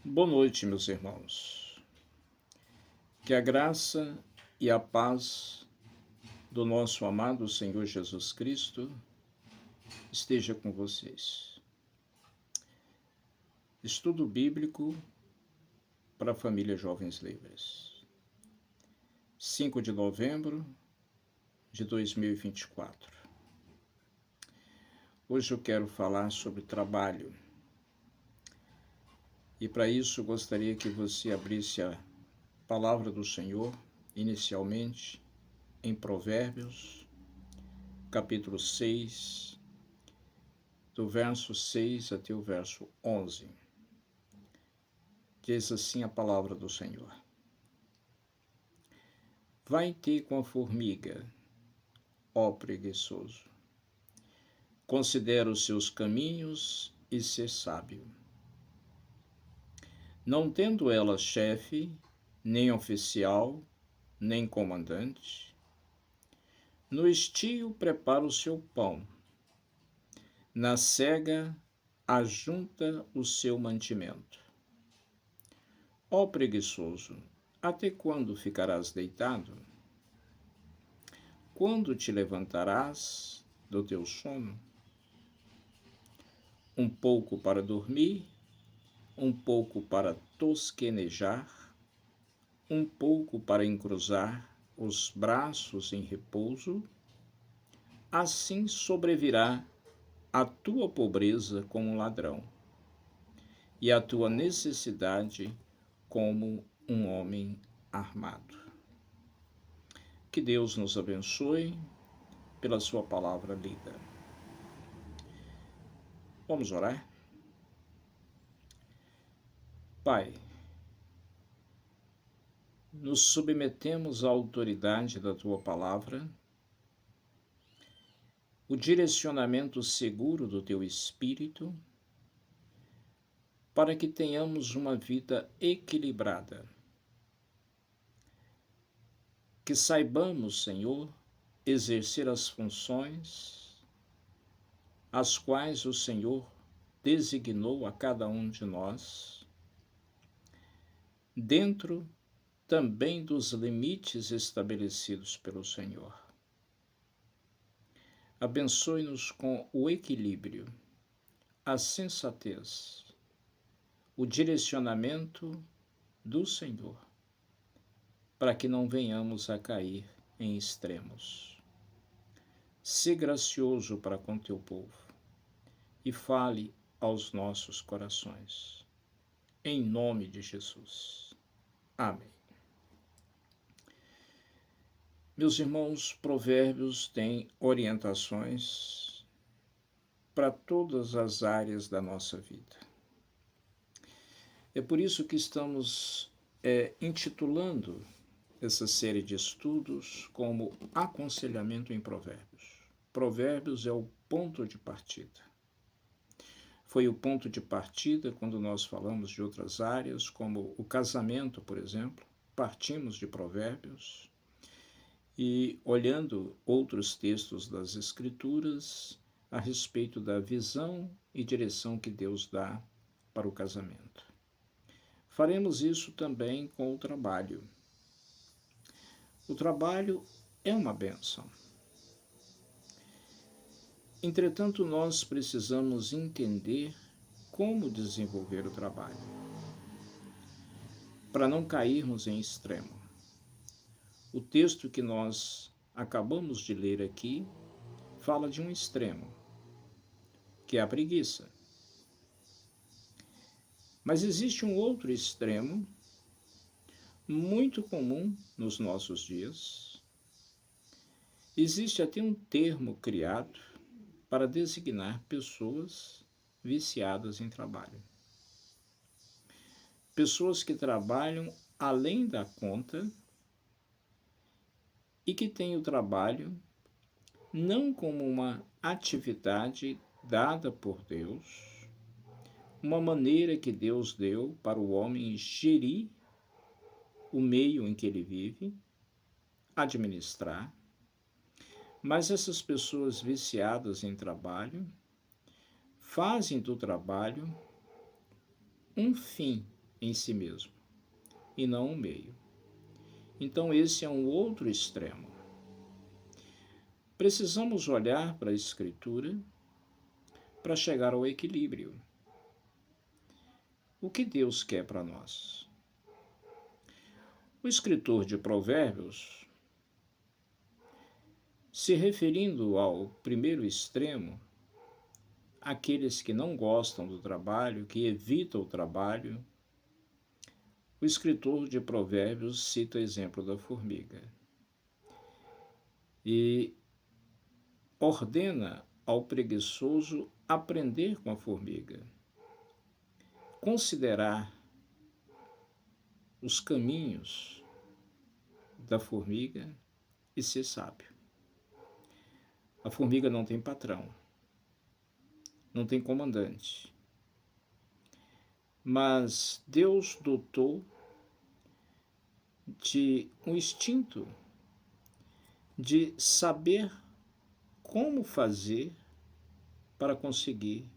Boa noite, meus irmãos. Que a graça e a paz do nosso amado Senhor Jesus Cristo esteja com vocês. Estudo bíblico para a família Jovens Livres. 5 de novembro de 2024. Hoje eu quero falar sobre trabalho. E para isso gostaria que você abrisse a palavra do Senhor, inicialmente, em Provérbios, capítulo 6, do verso 6 até o verso 11. Diz assim a palavra do Senhor: Vai ter com a formiga, ó preguiçoso. Considera os seus caminhos e ser sábio. Não tendo ela chefe, nem oficial, nem comandante, no estio prepara o seu pão, na cega ajunta o seu mantimento. Ó preguiçoso, até quando ficarás deitado? Quando te levantarás do teu sono? Um pouco para dormir, um pouco para tosquenejar, um pouco para encruzar os braços em repouso, assim sobrevirá a tua pobreza como um ladrão, e a tua necessidade como um homem armado. Que Deus nos abençoe pela sua palavra lida. Vamos orar? Pai, nos submetemos à autoridade da tua palavra, o direcionamento seguro do teu Espírito, para que tenhamos uma vida equilibrada. Que saibamos, Senhor, exercer as funções as quais o Senhor designou a cada um de nós, dentro também dos limites estabelecidos pelo Senhor. Abençoe-nos com o equilíbrio, a sensatez, o direcionamento do Senhor, para que não venhamos a cair em extremos. Sê gracioso para com teu povo e fale aos nossos corações. Em nome de Jesus. Amém. Meus irmãos, Provérbios têm orientações para todas as áreas da nossa vida. É por isso que estamos intitulando essa série de estudos como Aconselhamento em Provérbios. Provérbios é o ponto de partida. Foi o ponto de partida quando nós falamos de outras áreas, como o casamento, por exemplo. Partimos de Provérbios e, olhando outros textos das Escrituras a respeito da visão e direção que Deus dá para o casamento. Faremos isso também com o trabalho. O trabalho é uma bênção. Entretanto, nós precisamos entender como desenvolver o trabalho, para não cairmos em extremo. O texto que nós acabamos de ler aqui fala de um extremo, que é a preguiça. Mas existe um outro extremo, muito comum nos nossos dias. Existe até um termo criado para designar pessoas viciadas em trabalho. Pessoas que trabalham além da conta e que têm o trabalho não como uma atividade dada por Deus, uma maneira que Deus deu para o homem gerir o meio em que ele vive, administrar, mas essas pessoas viciadas em trabalho fazem do trabalho um fim em si mesmo, e não um meio. Então, esse é um outro extremo. Precisamos olhar para a Escritura para chegar ao equilíbrio. O que Deus quer para nós? O escritor de Provérbios, se referindo ao primeiro extremo, aqueles que não gostam do trabalho, que evitam o trabalho, o escritor de Provérbios cita o exemplo da formiga e ordena ao preguiçoso aprender com a formiga, considerar os caminhos da formiga e ser sábio. A formiga não tem patrão, não tem comandante, mas Deus dotou de um instinto de saber como fazer para conseguir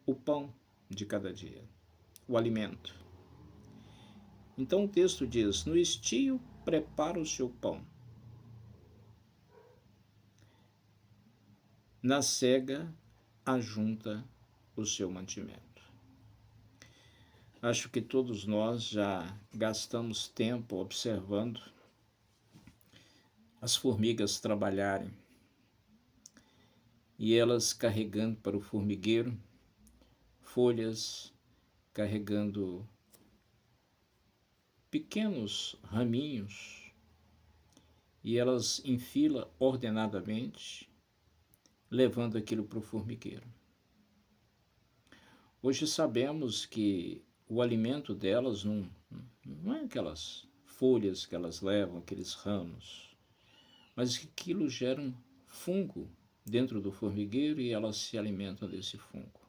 o pão de cada dia, o alimento. Então o texto diz: no estio prepara o seu pão, na cega ajunta o seu mantimento. Acho que todos nós já gastamos tempo observando as formigas trabalharem e elas carregando para o formigueiro folhas, carregando pequenos raminhos, e elas em fila ordenadamente levando aquilo para o formigueiro. Hoje sabemos que o alimento delas não é aquelas folhas que elas levam, aqueles ramos, mas que aquilo gera um fungo dentro do formigueiro e elas se alimentam desse fungo.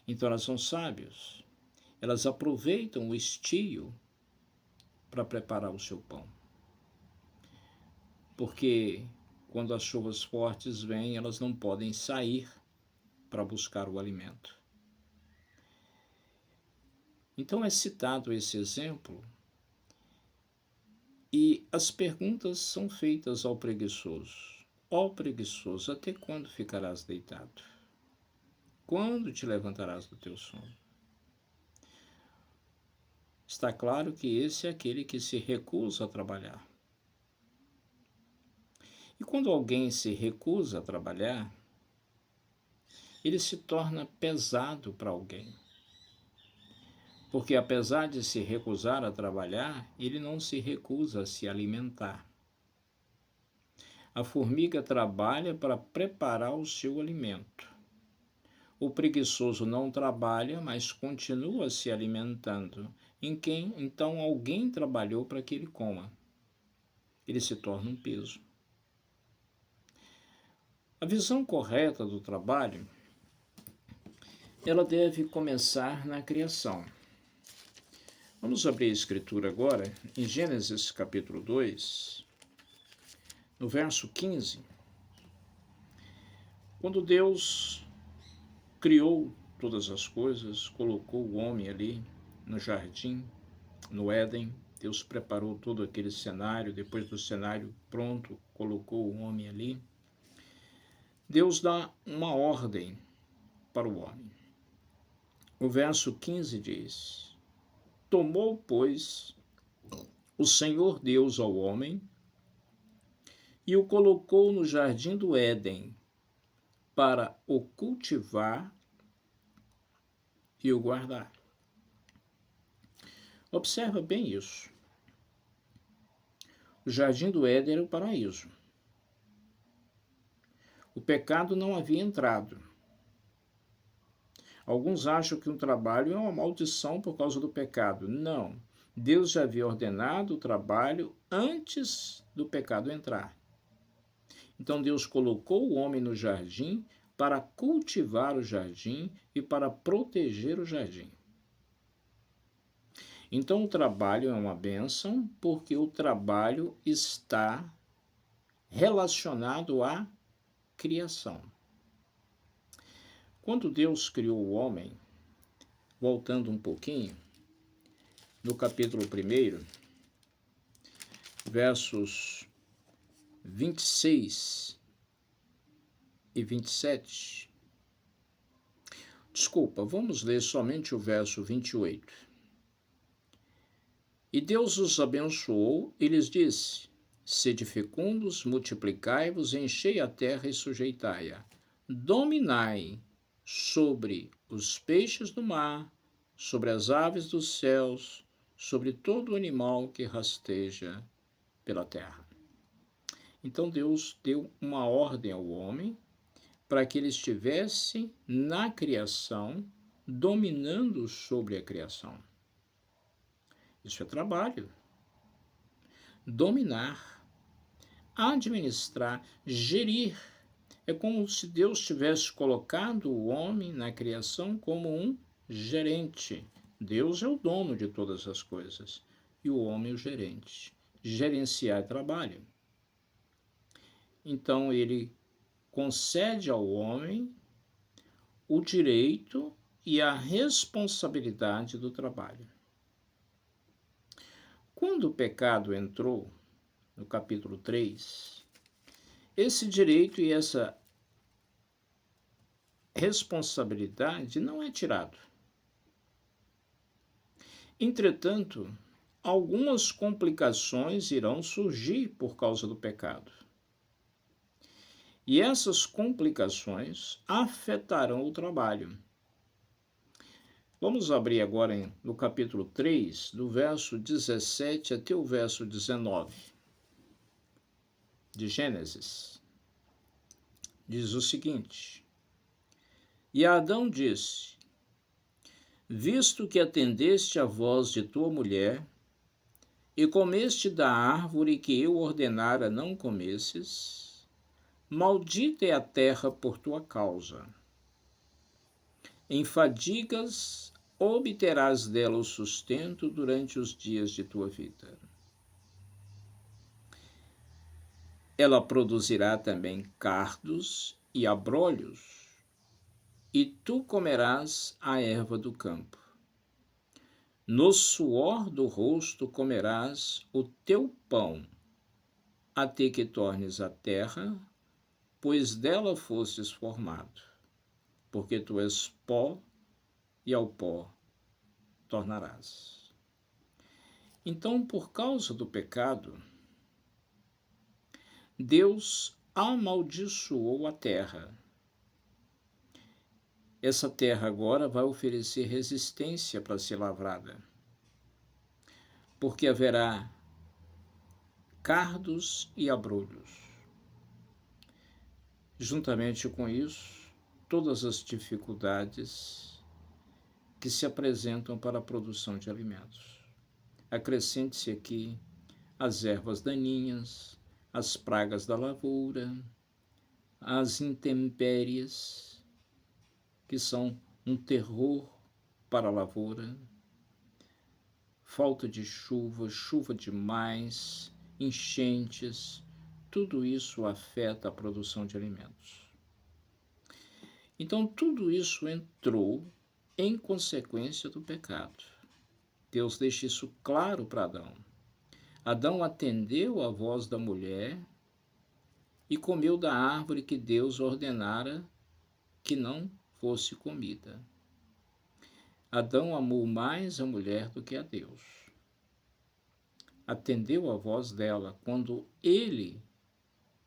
Então elas são sábias, elas aproveitam o estio para preparar o seu pão. Porque quando as chuvas fortes vêm, elas não podem sair para buscar o alimento. Então é citado esse exemplo e as perguntas são feitas ao preguiçoso. Ó preguiçoso, até quando ficarás deitado? Quando te levantarás do teu sono? Está claro que esse é aquele que se recusa a trabalhar. E quando alguém se recusa a trabalhar, ele se torna pesado para alguém. Porque apesar de se recusar a trabalhar, ele não se recusa a se alimentar. A formiga trabalha para preparar o seu alimento. O preguiçoso não trabalha, mas continua se alimentando. Então alguém trabalhou para que ele coma. Ele se torna um peso. A visão correta do trabalho, ela deve começar na criação. Vamos abrir a Escritura agora, em Gênesis capítulo 2, no verso 15. Quando Deus criou todas as coisas, colocou o homem ali no jardim, no Éden, Deus preparou todo aquele cenário, depois do cenário pronto, colocou o homem ali. Deus dá uma ordem para o homem. O verso 15 diz: tomou, pois, o Senhor Deus ao homem e o colocou no jardim do Éden para o cultivar e o guardar. Observa bem isso. O jardim do Éden era o paraíso. O pecado não havia entrado. Alguns acham que um trabalho é uma maldição por causa do pecado. Não. Deus já havia ordenado o trabalho antes do pecado entrar. Então Deus colocou o homem no jardim para cultivar o jardim e para proteger o jardim. Então o trabalho é uma bênção porque o trabalho está relacionado à criação. Quando Deus criou o homem, voltando um pouquinho, no capítulo 1, versos 26 e 27. Desculpa, vamos ler somente o verso 28. E Deus os abençoou e lhes disse: Sede fecundos, multiplicai-vos, enchei a terra e sujeitai-a. Dominai sobre os peixes do mar, sobre as aves dos céus, sobre todo animal que rasteja pela terra. Então Deus deu uma ordem ao homem para que ele estivesse na criação, dominando sobre a criação. Isso é trabalho. Dominar, administrar, gerir. É como se Deus tivesse colocado o homem na criação como um gerente. Deus é o dono de todas as coisas e o homem o gerente. Gerenciar trabalho. Então ele concede ao homem o direito e a responsabilidade do trabalho. Quando o pecado entrou, no capítulo 3, esse direito e essa responsabilidade não é tirado. Entretanto, algumas complicações irão surgir por causa do pecado. E essas complicações afetarão o trabalho. Vamos abrir agora no capítulo 3, do verso 17 até o verso 19 de Gênesis. Diz o seguinte: E Adão disse: Visto que atendeste à voz de tua mulher, e comeste da árvore que eu ordenara não comesses, maldita é a terra por tua causa. Em fadigas obterás dela o sustento durante os dias de tua vida. Ela produzirá também cardos e abrolhos, e tu comerás a erva do campo. No suor do rosto comerás o teu pão, até que tornes a terra, pois dela fostes formado, porque tu és pó, e ao pó tornarás. Então, por causa do pecado, Deus amaldiçoou a terra. Essa terra agora vai oferecer resistência para ser lavrada, porque haverá cardos e abrolhos. Juntamente com isso, todas as dificuldades que se apresentam para a produção de alimentos. Acrescente-se aqui as ervas daninhas, as pragas da lavoura, as intempéries, que são um terror para a lavoura, falta de chuva, chuva demais, enchentes, tudo isso afeta a produção de alimentos. Então, tudo isso entrou em consequência do pecado. Deus deixa isso claro para Adão. Adão atendeu à voz da mulher e comeu da árvore que Deus ordenara que não fosse comida. Adão amou mais a mulher do que a Deus. Atendeu à voz dela quando ele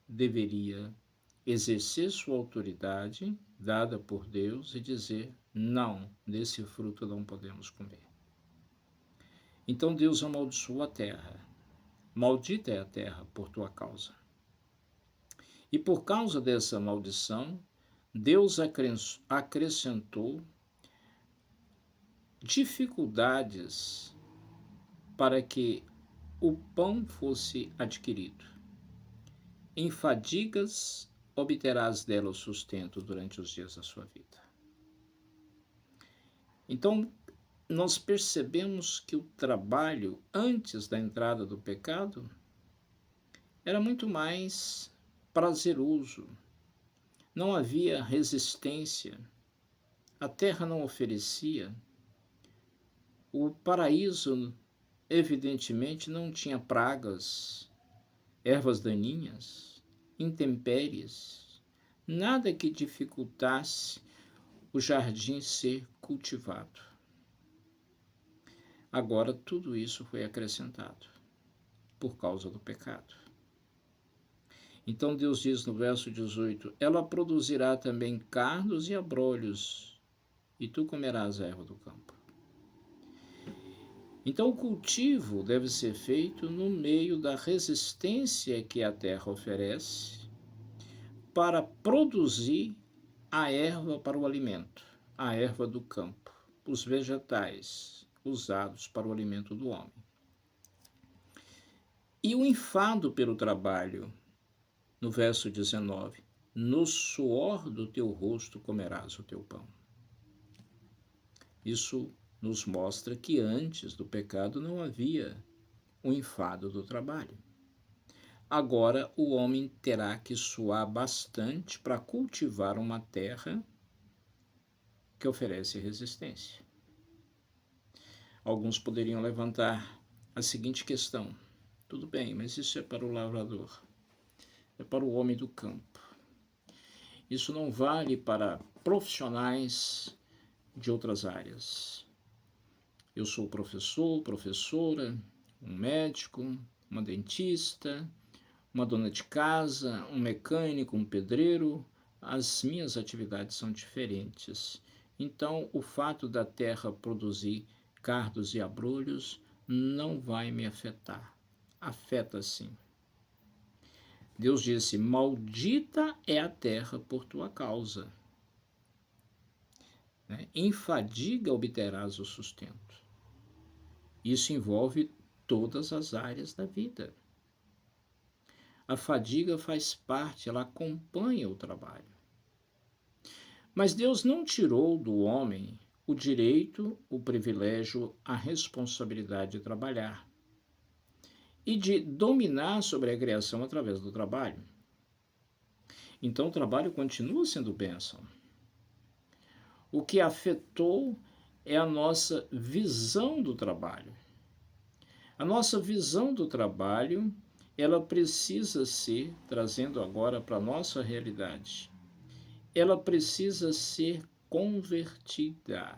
deveria exercer sua autoridade dada por Deus e dizer: não, desse fruto não podemos comer. Então Deus amaldiçoou a terra. Maldita é a terra por tua causa. E por causa dessa maldição, Deus acrescentou dificuldades para que o pão fosse adquirido. Em fadigas obterás dela o sustento durante os dias da sua vida. Então, nós percebemos que o trabalho antes da entrada do pecado era muito mais prazeroso. Não havia resistência. A terra não oferecia O paraíso, evidentemente, não tinha pragas, ervas daninhas, intempéries, nada que dificultasse o jardim ser cultivado. Agora, tudo isso foi acrescentado por causa do pecado. Então Deus diz no verso 18: ela produzirá também cardos e abrolhos, e tu comerás a erva do campo. Então o cultivo deve ser feito no meio da resistência que a terra oferece para produzir a erva para o alimento, a erva do campo, os vegetais usados para o alimento do homem. E o enfado pelo trabalho, no verso 19: no suor do teu rosto comerás o teu pão. Isso nos mostra que antes do pecado não havia o enfado do trabalho. Agora o homem terá que suar bastante para cultivar uma terra que oferece resistência. Alguns poderiam levantar a seguinte questão: tudo bem, mas isso é para o lavrador, é para o homem do campo. Isso não vale para profissionais de outras áreas. Eu sou professor, professora, um médico, uma dentista, uma dona de casa, um mecânico, um pedreiro. As minhas atividades são diferentes. Então, o fato da terra produzir cardos e abrolhos não vai me afetar. Afeta sim. Deus disse: maldita é a terra por tua causa. Em fadiga obterás o sustento. Isso envolve todas as áreas da vida. A fadiga faz parte, ela acompanha o trabalho. Mas Deus não tirou do homem o direito, o privilégio, a responsabilidade de trabalhar e de dominar sobre a criação através do trabalho. Então o trabalho continua sendo bênção. O que afetou é a nossa visão do trabalho. A nossa visão do trabalho, ela precisa ser, trazendo agora para a nossa realidade, ela precisa ser convertida.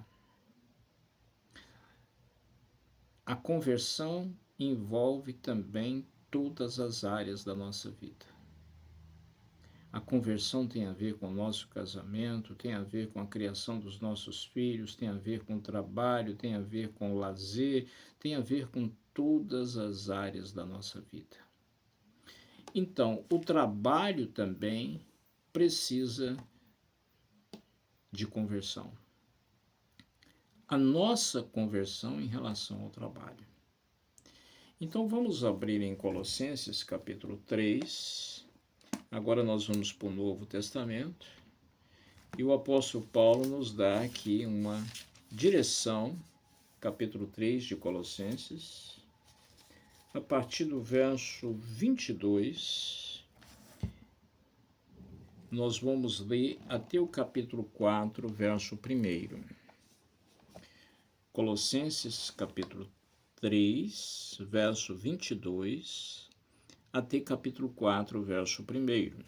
A conversão envolve também todas as áreas da nossa vida. A conversão tem a ver com o nosso casamento, tem a ver com a criação dos nossos filhos, tem a ver com o trabalho, tem a ver com o lazer, tem a ver com todas as áreas da nossa vida. Então, o trabalho também precisa de conversão. A nossa conversão em relação ao trabalho. Então, vamos abrir em Colossenses capítulo 3. Agora nós vamos para o Novo Testamento. E o apóstolo Paulo nos dá aqui uma direção, capítulo 3 de Colossenses, a partir do verso 22. Nós vamos ler até o capítulo 4, verso 1. Colossenses, capítulo 3, verso 22, até capítulo 4, verso 1.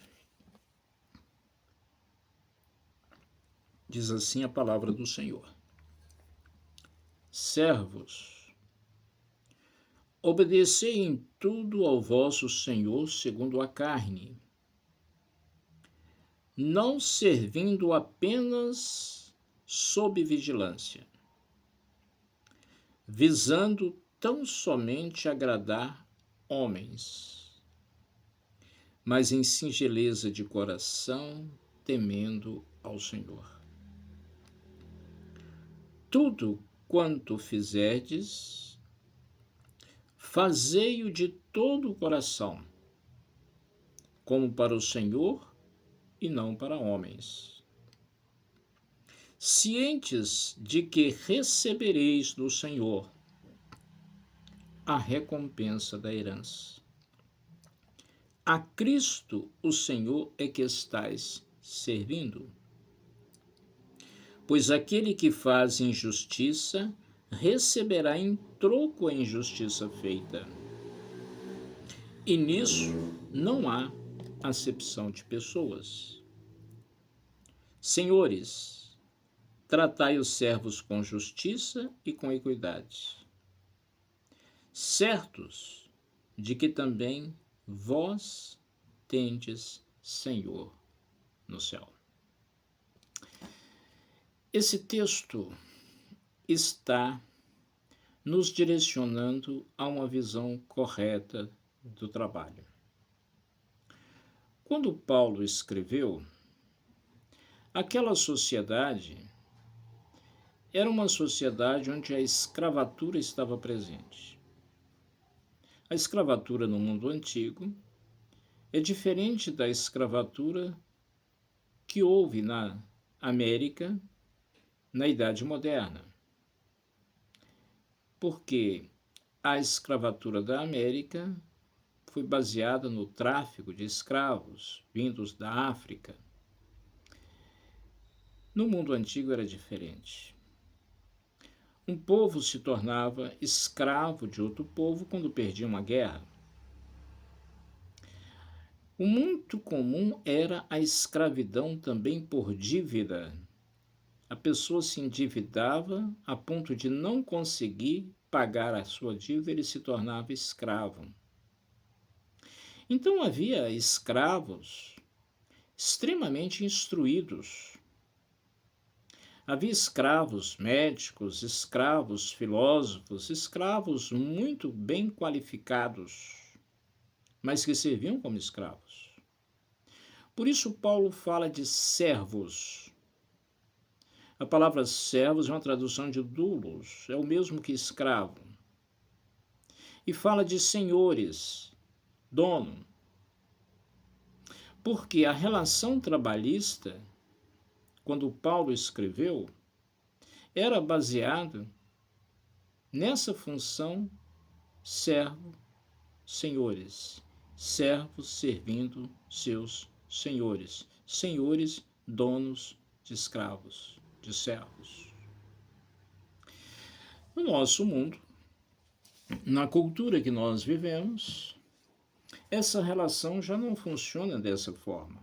Diz assim a palavra do Senhor: servos, obedecei em tudo ao vosso Senhor segundo a carne, não servindo apenas sob vigilância, visando tão somente agradar homens, mas em singeleza de coração, temendo ao Senhor. Tudo quanto fizerdes, fazei-o de todo o coração, como para o Senhor e não para homens, cientes de que recebereis do Senhor a recompensa da herança. A Cristo, o Senhor, é que estais servindo. Pois aquele que faz injustiça receberá em troco a injustiça feita. E nisso não há acepção de pessoas. Senhores, tratai os servos com justiça e com equidade, certos de que também vós tendes Senhor no céu. Esse texto está nos direcionando a uma visão correta do trabalho. Quando Paulo escreveu, aquela sociedade era uma sociedade onde a escravatura estava presente. A escravatura no mundo antigo é diferente da escravatura que houve na América na Idade Moderna. Porque a escravatura da América foi baseada no tráfico de escravos vindos da África. No mundo antigo era diferente. Um povo se tornava escravo de outro povo quando perdia uma guerra. O muito comum era a escravidão também por dívida. A pessoa se endividava a ponto de não conseguir pagar a sua dívida, ele se tornava escravo. Então havia escravos extremamente instruídos. Havia escravos médicos, escravos filósofos, escravos muito bem qualificados, mas que serviam como escravos. Por isso Paulo fala de servos. A palavra servos é uma tradução de doulos, é o mesmo que escravo. E fala de senhores, dono. Porque a relação trabalhista, quando Paulo escreveu, era baseada nessa função servo, senhores, servos servindo seus senhores, senhores donos de escravos, de servos. No nosso mundo, na cultura que nós vivemos, essa relação já não funciona dessa forma.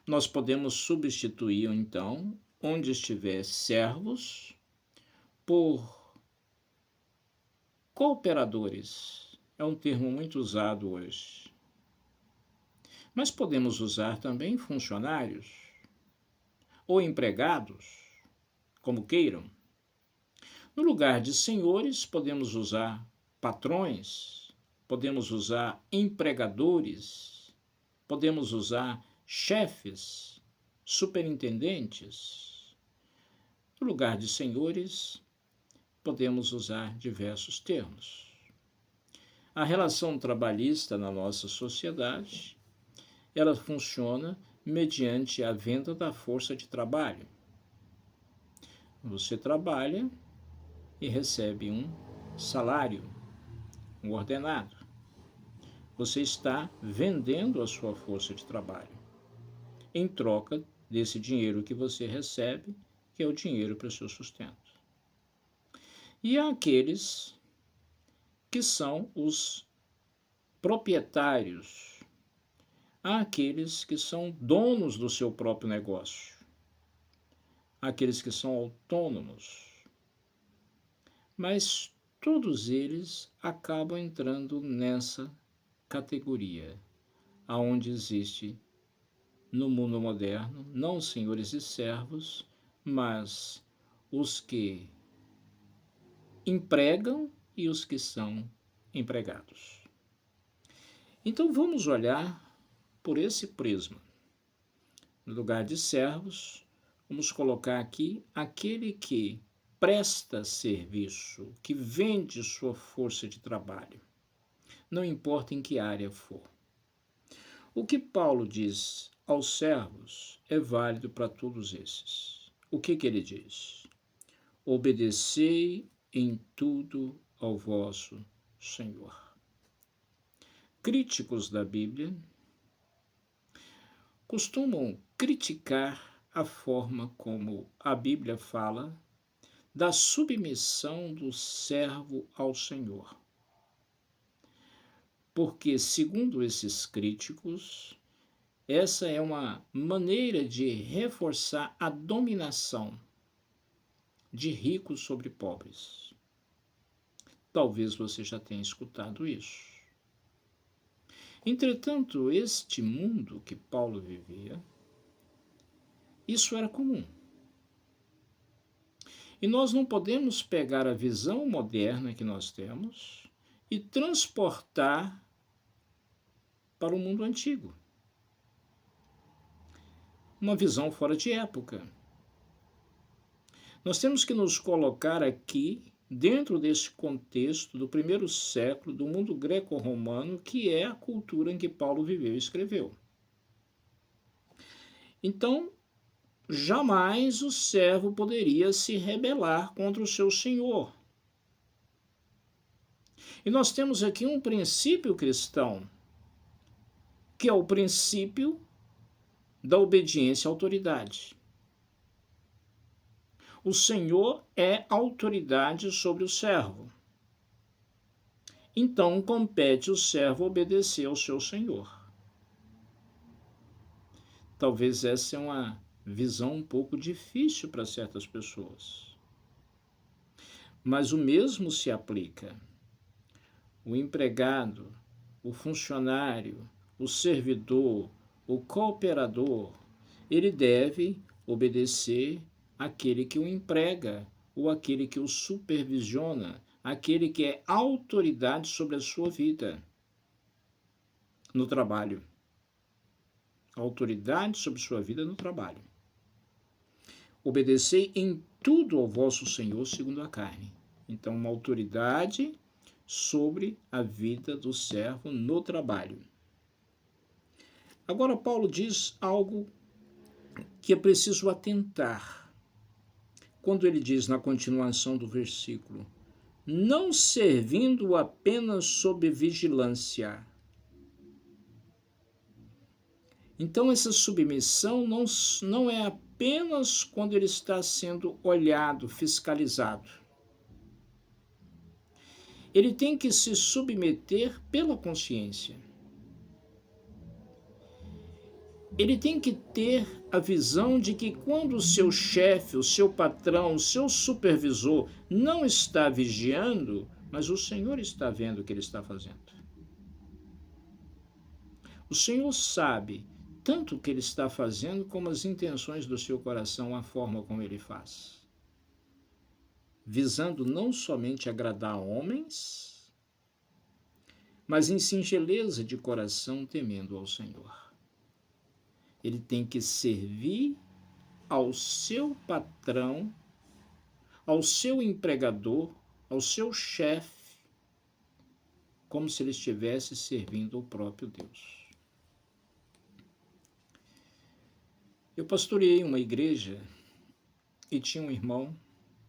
Nós podemos substituir, então, onde estiver servos, por cooperadores. É um termo muito usado hoje. Mas podemos usar também funcionários ou empregados, como queiram. No lugar de senhores, podemos usar patrões, podemos usar empregadores, podemos usar chefes, superintendentes. No lugar de senhores, podemos usar diversos termos. A relação trabalhista na nossa sociedade, ela funciona mediante a venda da força de trabalho. Você trabalha e recebe um salário, um ordenado. Você está vendendo a sua força de trabalho em troca desse dinheiro que você recebe, que é o dinheiro para o seu sustento. E há aqueles que são os proprietários, há aqueles que são donos do seu próprio negócio, há aqueles que são autônomos, mas todos eles acabam entrando nessa categoria, aonde existe no mundo moderno não senhores e servos, mas os que empregam e os que são empregados. Então vamos olhar por esse prisma. No lugar de servos, vamos colocar aqui aquele que presta serviço, que vende sua força de trabalho, não importa em que área for. O que Paulo diz aos servos é válido para todos esses. O que ele diz? Obedecei em tudo ao vosso Senhor. Críticos da Bíblia costumam criticar a forma como a Bíblia fala da submissão do servo ao Senhor. Porque, segundo esses críticos, essa é uma maneira de reforçar a dominação de ricos sobre pobres. Talvez você já tenha escutado isso. Entretanto, este mundo que Paulo vivia, isso era comum. E nós não podemos pegar a visão moderna que nós temos e transportar para o mundo antigo. Uma visão fora de época. Nós temos que nos colocar aqui dentro desse contexto do primeiro século do mundo greco-romano, que é a cultura em que Paulo viveu e escreveu. Então, jamais o servo poderia se rebelar contra o seu senhor. E nós temos aqui um princípio cristão, que é o princípio da obediência à autoridade. O Senhor é autoridade sobre o servo. Então, compete o servo obedecer ao seu Senhor. Talvez essa é uma visão um pouco difícil para certas pessoas. Mas o mesmo se aplica. O empregado, o funcionário, o servidor, o cooperador, ele deve obedecer àquele que o emprega ou àquele que o supervisiona, aquele que é autoridade sobre a sua vida no trabalho. Autoridade sobre sua vida no trabalho. Obedecei em tudo ao vosso Senhor segundo a carne. Então, uma autoridade sobre a vida do servo no trabalho. Agora, Paulo diz algo que é preciso atentar. Quando ele diz na continuação do versículo, não servindo apenas sob vigilância. Então, essa submissão não é apenas quando ele está sendo olhado, fiscalizado. Ele tem que se submeter pela consciência. Ele tem que ter a visão de que quando o seu chefe, o seu patrão, o seu supervisor não está vigiando, mas o Senhor está vendo o que ele está fazendo. O Senhor sabe tanto o que ele está fazendo como as intenções do seu coração, a forma como ele faz. Visando não somente agradar homens, mas em singeleza de coração temendo ao Senhor. Ele tem que servir ao seu patrão, ao seu empregador, ao seu chefe, como se ele estivesse servindo o próprio Deus. Eu pastoreei uma igreja e tinha um irmão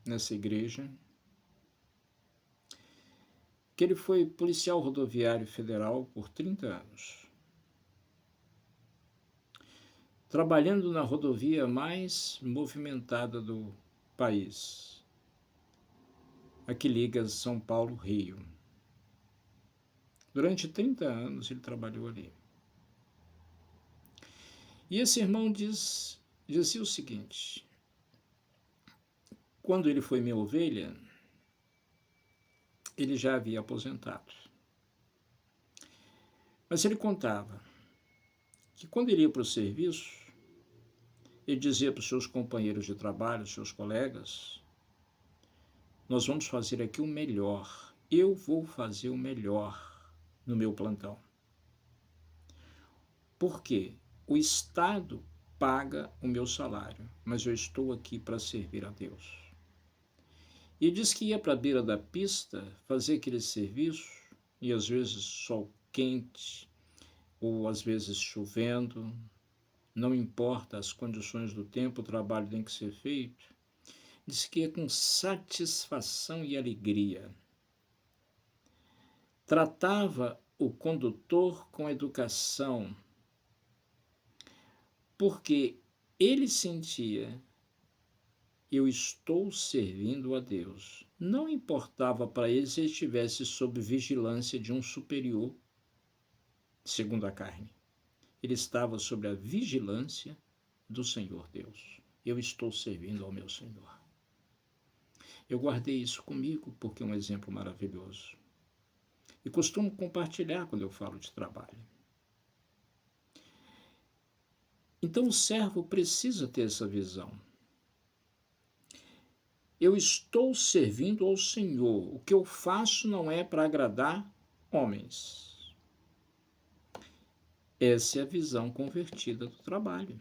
nessa igreja que ele foi policial rodoviário federal por 30 anos. Trabalhando na rodovia mais movimentada do país, a que liga São Paulo-Rio. Durante 30 anos ele trabalhou ali. E esse irmão dizia o seguinte, quando ele foi minha ovelha, ele já havia aposentado. Mas ele contava que quando ele ia para o serviço, ele dizia para os seus companheiros de trabalho, seus colegas, nós vamos fazer aqui o melhor, eu vou fazer o melhor no meu plantão. Por quê? O Estado paga o meu salário, mas eu estou aqui para servir a Deus. E ele disse que ia para a beira da pista fazer aquele serviço, e às vezes sol quente, ou às vezes chovendo, não importa as condições do tempo, o trabalho tem que ser feito. Diz que é com satisfação e alegria. Tratava o condutor com educação, porque ele sentia eu estou servindo a Deus. Não importava para ele se ele estivesse sob vigilância de um superior, segundo a carne. Ele estava sob a vigilância do Senhor Deus. Eu estou servindo ao meu Senhor. Eu guardei isso comigo porque é um exemplo maravilhoso. E costumo compartilhar quando eu falo de trabalho. Então o servo precisa ter essa visão. Eu estou servindo ao Senhor. O que eu faço não é para agradar homens. Essa é a visão convertida do trabalho.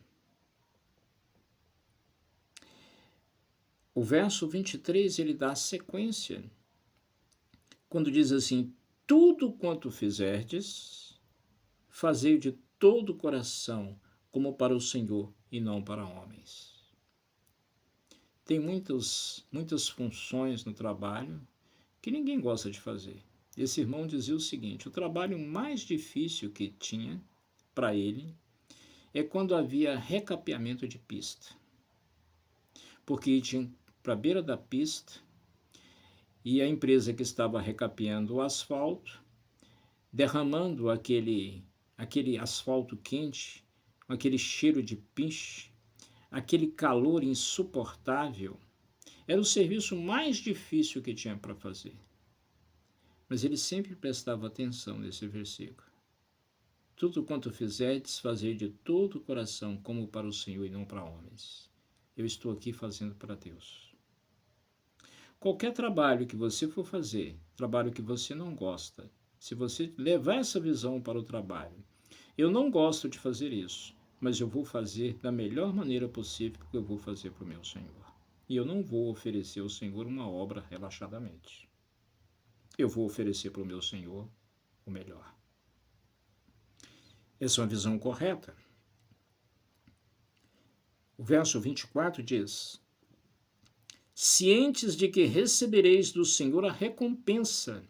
O verso 23, ele dá sequência, quando diz assim: tudo quanto fizerdes, fazei de todo o coração, como para o Senhor e não para homens. Tem muitas funções no trabalho que ninguém gosta de fazer. Esse irmão dizia o seguinte: o trabalho mais difícil que tinha para ele é quando havia recapeamento de pista. Porque tinha para a beira da pista e a empresa que estava recapeando o asfalto, derramando aquele asfalto quente, aquele cheiro de pinche, aquele calor insuportável. Era o serviço mais difícil que tinha para fazer. Mas ele sempre prestava atenção nesse versículo. Tudo quanto fizerdes, fazei de todo o coração, como para o Senhor e não para homens. Eu estou aqui fazendo para Deus. Qualquer trabalho que você for fazer, trabalho que você não gosta, se você levar essa visão para o trabalho, eu não gosto de fazer isso, mas eu vou fazer da melhor maneira possível que eu vou fazer para o meu Senhor. E eu não vou oferecer ao Senhor uma obra relaxadamente. Eu vou oferecer para o meu Senhor o melhor. Essa é uma visão correta. O verso 24 diz: cientes de que recebereis do Senhor a recompensa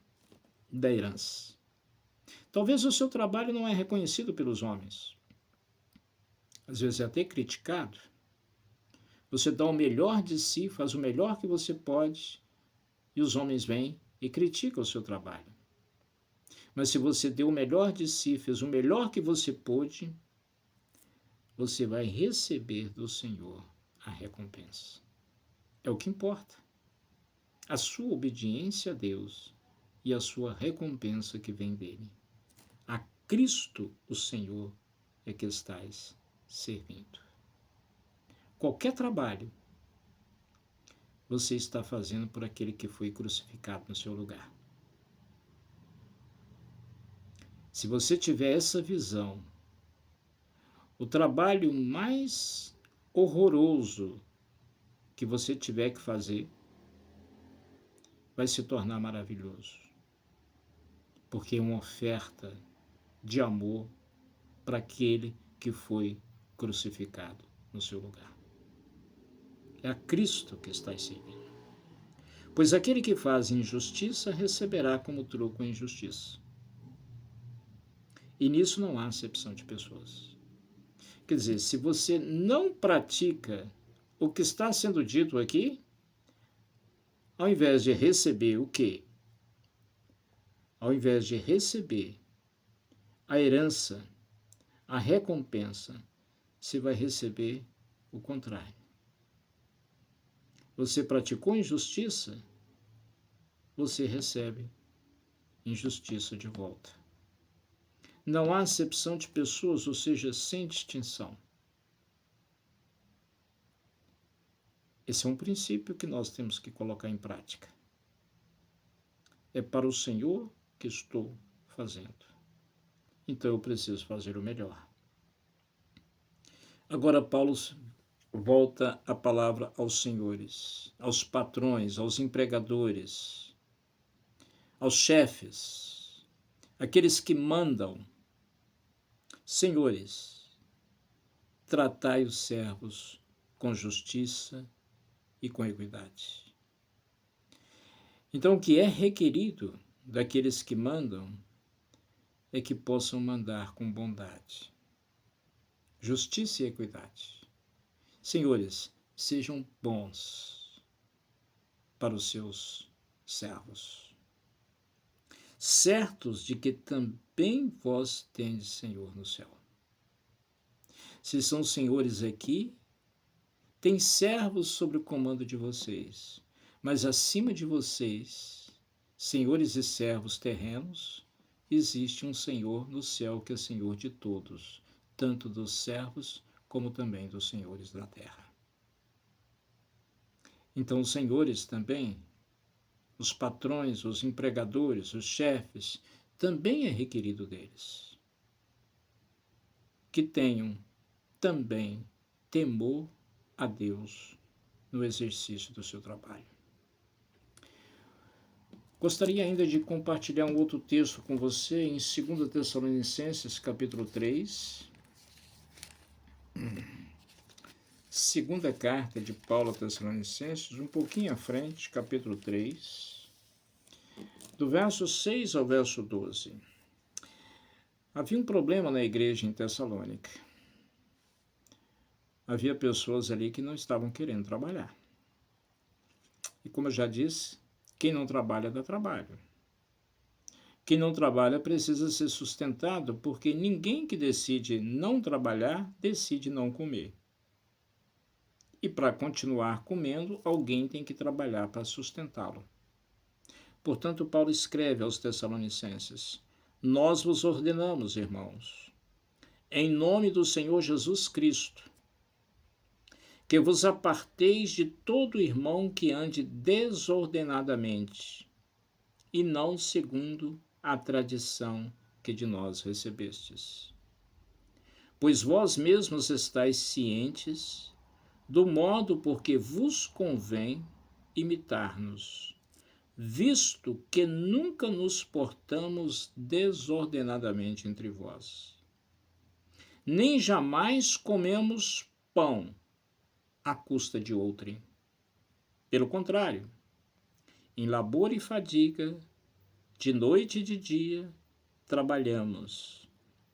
da herança. Talvez o seu trabalho não é reconhecido pelos homens. Às vezes é até criticado. Você dá o melhor de si, faz o melhor que você pode, e os homens vêm e criticam o seu trabalho. Mas se você deu o melhor de si, fez o melhor que você pôde, você vai receber do Senhor a recompensa. É o que importa. A sua obediência a Deus e a sua recompensa que vem dele. A Cristo, o Senhor, é que estais servindo. Qualquer trabalho você está fazendo por aquele que foi crucificado no seu lugar. Se você tiver essa visão, o trabalho mais horroroso que você tiver que fazer vai se tornar maravilhoso, porque é uma oferta de amor para aquele que foi crucificado no seu lugar. É a Cristo que está servindo. Pois aquele que faz injustiça receberá como troco a injustiça. E nisso não há acepção de pessoas. Quer dizer, se você não pratica o que está sendo dito aqui, ao invés de receber o quê? Ao invés de receber a herança, a recompensa, você vai receber o contrário. Você praticou injustiça, você recebe injustiça de volta. Não há acepção de pessoas, ou seja, sem distinção. Esse é um princípio que nós temos que colocar em prática. É para o Senhor que estou fazendo. Então eu preciso fazer o melhor. Agora Paulo volta a palavra aos senhores, aos patrões, aos empregadores, aos chefes, aqueles que mandam. Senhores, tratai os servos com justiça e com equidade. Então, o que é requerido daqueles que mandam é que possam mandar com bondade, justiça e equidade. Senhores, sejam bons. para os seus servos, certos de que também vós tendes Senhor no céu. Se são senhores aqui, tem servos sob o comando de vocês, mas acima de vocês, senhores e servos terrenos, existe um Senhor no céu que é Senhor de todos, tanto dos servos como também dos senhores da terra. Então, os senhores também, os patrões, os empregadores, os chefes, também é requerido deles que tenham também temor a Deus no exercício do seu trabalho. Gostaria ainda de compartilhar um outro texto com você em 2 Tessalonicenses, capítulo 3. Segunda carta de Paulo a Tessalonicenses, um pouquinho à frente, capítulo 3, do verso 6 ao verso 12. Havia um problema na igreja em Tessalônica. Havia pessoas ali que não estavam querendo trabalhar. E como eu já disse, quem não trabalha dá trabalho. Quem não trabalha precisa ser sustentado, porque ninguém que decide não trabalhar, decide não comer. E para continuar comendo, alguém tem que trabalhar para sustentá-lo. Portanto, Paulo escreve aos Tessalonicenses: nós vos ordenamos, irmãos, em nome do Senhor Jesus Cristo, que vos aparteis de todo irmão que ande desordenadamente, e não segundo a tradição que de nós recebestes. Pois vós mesmos estáis cientes do modo por que vos convém imitar-nos, visto que nunca nos portamos desordenadamente entre vós, nem jamais comemos pão à custa de outrem. Pelo contrário, em labor e fadiga, de noite e de dia, trabalhamos,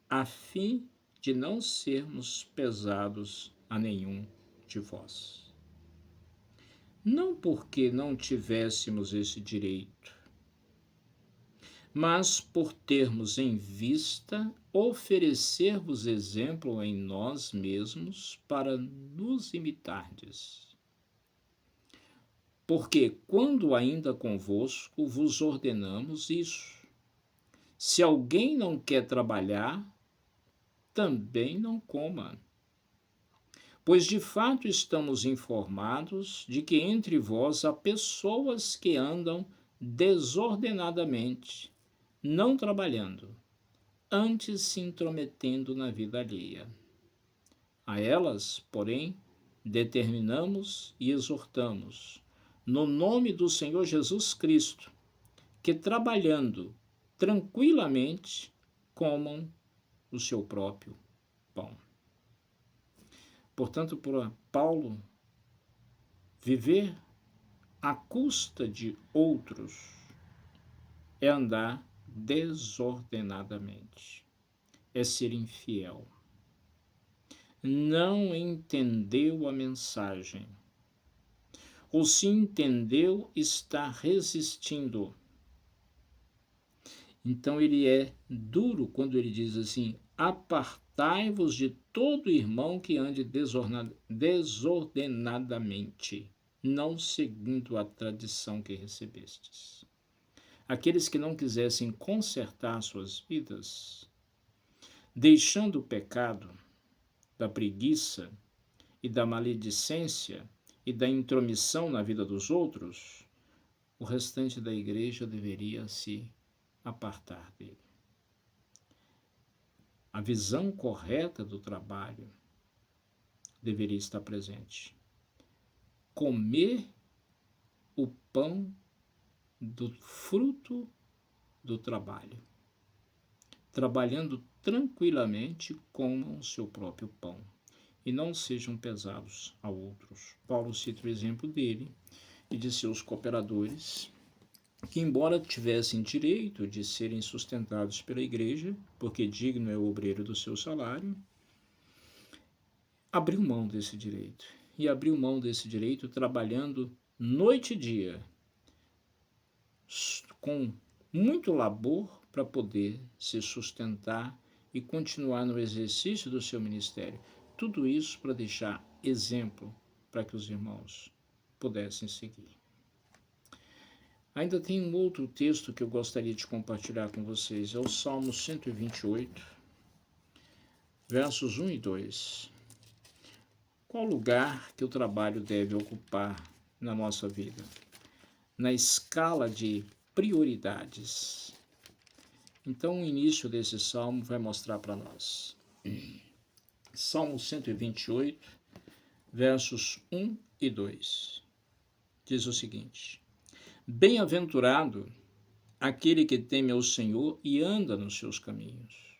a fim de não sermos pesados a nenhum de vós. Não porque não tivéssemos esse direito, mas por termos em vista oferecer-vos exemplo em nós mesmos para nos imitardes. Porque quando ainda convosco vos ordenamos isso: se alguém não quer trabalhar, também não coma. Pois de fato estamos informados de que entre vós há pessoas que andam desordenadamente, não trabalhando, antes se intrometendo na vida alheia. A elas, porém, determinamos e exortamos, no nome do Senhor Jesus Cristo, que trabalhando tranquilamente comam o seu próprio pão. Portanto, para Paulo, viver à custa de outros é andar desordenadamente, é ser infiel. Não entendeu a mensagem, ou se entendeu, está resistindo. Então ele é duro quando ele diz assim: apartai-vos de todo irmão que ande desordenadamente, não segundo a tradição que recebestes. Aqueles que não quisessem consertar suas vidas, deixando o pecado, da preguiça e da maledicência e da intromissão na vida dos outros, o restante da igreja deveria se apartar dele. A visão correta do trabalho deveria estar presente. Comer o pão do fruto do trabalho. Trabalhando tranquilamente, comam o seu próprio pão e não sejam pesados a outros. Paulo cita o exemplo dele e de seus cooperadores, que embora tivessem direito de serem sustentados pela igreja, porque digno é o obreiro do seu salário, abriu mão desse direito. E abriu mão desse direito trabalhando noite e dia, com muito labor para poder se sustentar e continuar no exercício do seu ministério. Tudo isso para deixar exemplo para que os irmãos pudessem seguir. Ainda tem um outro texto que eu gostaria de compartilhar com vocês, é o Salmo 128, versos 1 e 2. Qual lugar que o trabalho deve ocupar na nossa vida? Na escala de prioridades. Então, o início desse salmo vai mostrar para nós. Salmo 128, versos 1 e 2. Diz o seguinte: Bem-aventurado aquele que teme ao Senhor e anda nos seus caminhos.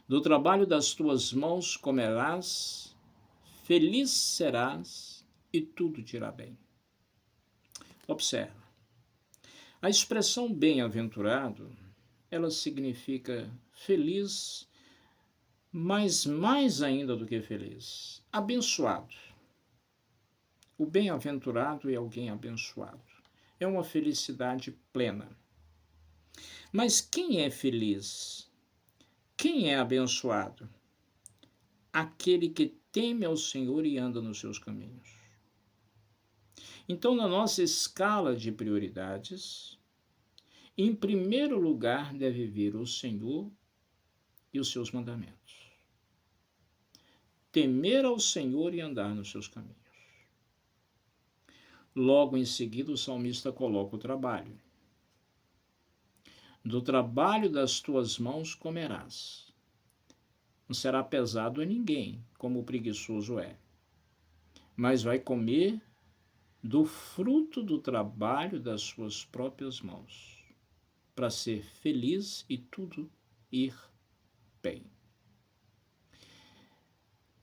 Do trabalho das tuas mãos comerás, feliz serás e tudo te irá bem. Observa. A expressão bem-aventurado, ela significa feliz, mas mais ainda do que feliz, abençoado. O bem-aventurado é alguém abençoado. É uma felicidade plena. Mas quem é feliz? Quem é abençoado? Aquele que teme ao Senhor e anda nos seus caminhos. Então, na nossa escala de prioridades, em primeiro lugar deve vir o Senhor e os seus mandamentos. Temer ao Senhor e andar nos seus caminhos. Logo em seguida, o salmista coloca o trabalho. Do trabalho das tuas mãos comerás. Não será pesado a ninguém, como o preguiçoso é, mas vai comer do fruto do trabalho das suas próprias mãos, para ser feliz e tudo ir bem.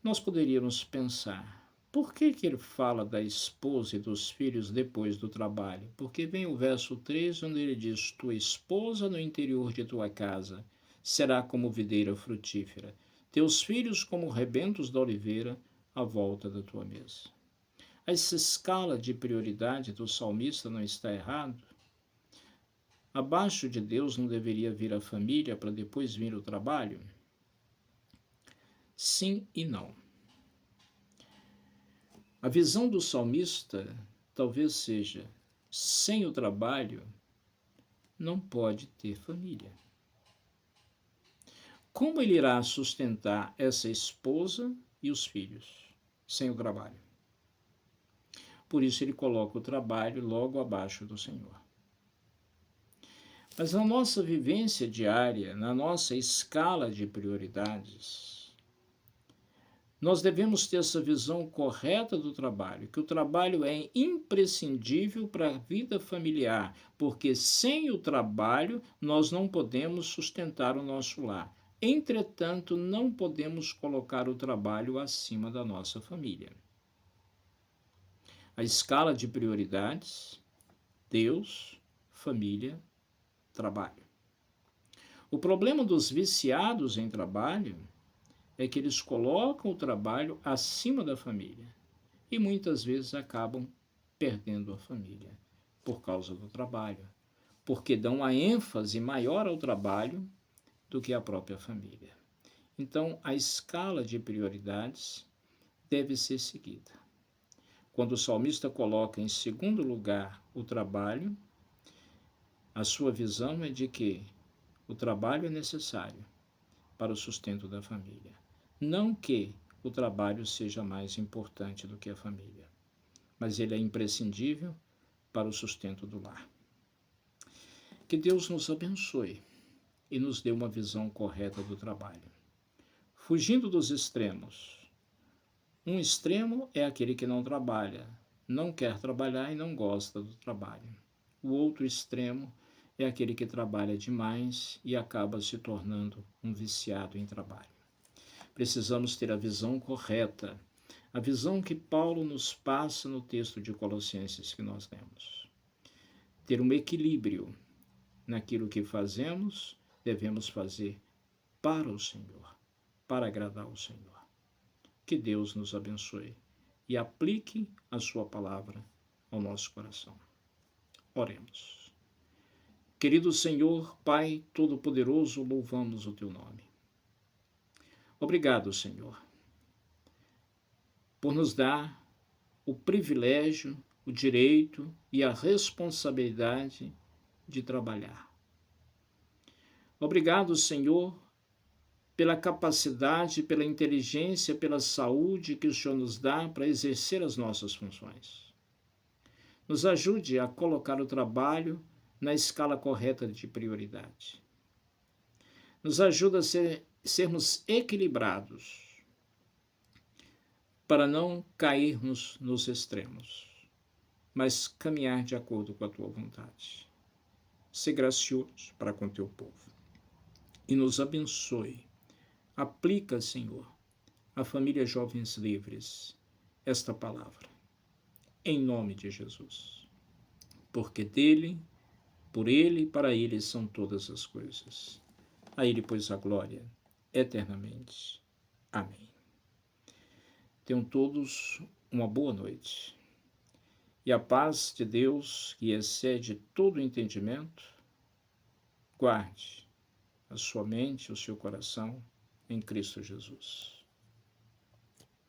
Nós poderíamos pensar, por que ele fala da esposa e dos filhos depois do trabalho? Porque vem o verso 3, onde ele diz: tua esposa no interior de tua casa será como videira frutífera, teus filhos como rebentos da oliveira à volta da tua mesa. Essa escala de prioridade do salmista não está errado? Abaixo de Deus não deveria vir a família para depois vir o trabalho? Sim e não. A visão do salmista talvez seja: sem o trabalho não pode ter família. Como ele irá sustentar essa esposa e os filhos sem o trabalho? Por isso ele coloca o trabalho logo abaixo do Senhor. Mas na nossa vivência diária, na nossa escala de prioridades, nós devemos ter essa visão correta do trabalho, que o trabalho é imprescindível para a vida familiar, porque sem o trabalho nós não podemos sustentar o nosso lar. Entretanto, não podemos colocar o trabalho acima da nossa família. A escala de prioridades: Deus, família, trabalho. O problema dos viciados em trabalho é que eles colocam o trabalho acima da família e muitas vezes acabam perdendo a família por causa do trabalho, porque dão a ênfase maior ao trabalho do que à própria família. Então, a escala de prioridades deve ser seguida. Quando o salmista coloca em segundo lugar o trabalho, a sua visão é de que o trabalho é necessário para o sustento da família. Não que o trabalho seja mais importante do que a família, mas ele é imprescindível para o sustento do lar. Que Deus nos abençoe e nos dê uma visão correta do trabalho. Fugindo dos extremos. Um extremo é aquele que não trabalha, não quer trabalhar e não gosta do trabalho. O outro extremo é aquele que trabalha demais e acaba se tornando um viciado em trabalho. Precisamos ter a visão correta, a visão que Paulo nos passa no texto de Colossenses que nós lemos. Ter um equilíbrio naquilo que fazemos, devemos fazer para o Senhor, para agradar ao Senhor. Que Deus nos abençoe e aplique a sua palavra ao nosso coração. Oremos. Querido Senhor, Pai Todo-Poderoso, louvamos o teu nome. Obrigado, Senhor, por nos dar o privilégio, o direito e a responsabilidade de trabalhar. Obrigado, Senhor, pela capacidade, pela inteligência, pela saúde que o Senhor nos dá para exercer as nossas funções. Nos ajude a colocar o trabalho na escala correta de prioridade. Nos ajuda a sermos equilibrados para não cairmos nos extremos, mas caminhar de acordo com a tua vontade. Sê gracioso para com teu povo e nos abençoe. Aplica, Senhor, à família Jovens Livres esta palavra, em nome de Jesus. Porque dele, por ele e para ele são todas as coisas. A ele, pois, a glória eternamente. Amém. Tenham todos uma boa noite. E a paz de Deus, que excede todo entendimento, guarde a sua mente, o seu coração em Cristo Jesus.